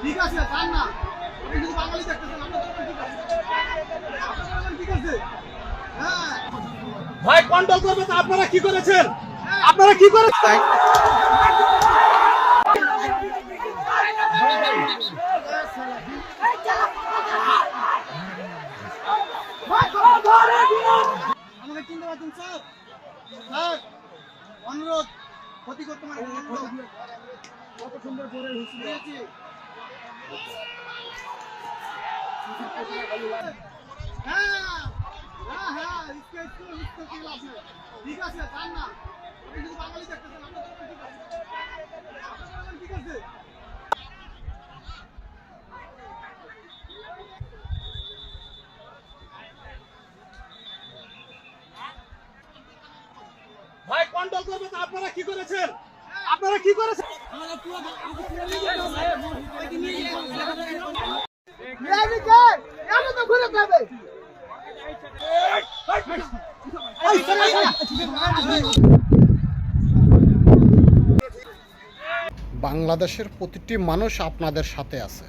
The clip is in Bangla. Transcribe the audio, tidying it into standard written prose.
ঠিক আছে যান না, আপনি যদি বাঙালি দেখতেছেন ভাই কন্ট্রোল করবে তো। আপনারা কি করেছেন? আপনারা কি করেছেন? আমাকে চিনতে পারছেন স্যার? স্যার অনুরোধ, ক্ষতি করতে পারেন কত সুন্দর করে দিয়েছি। ঠিক আছে যান না, আপনি যদি বাঙালি দেখতেছেন ঠিক আছে। ভাই কন্ট্রোল করবে তো। আপনারা কি করেছেন? আপনারা কি করেছেন? বাংলাদেশের প্রতিটি মানুষ আপনাদের সাথে আছে।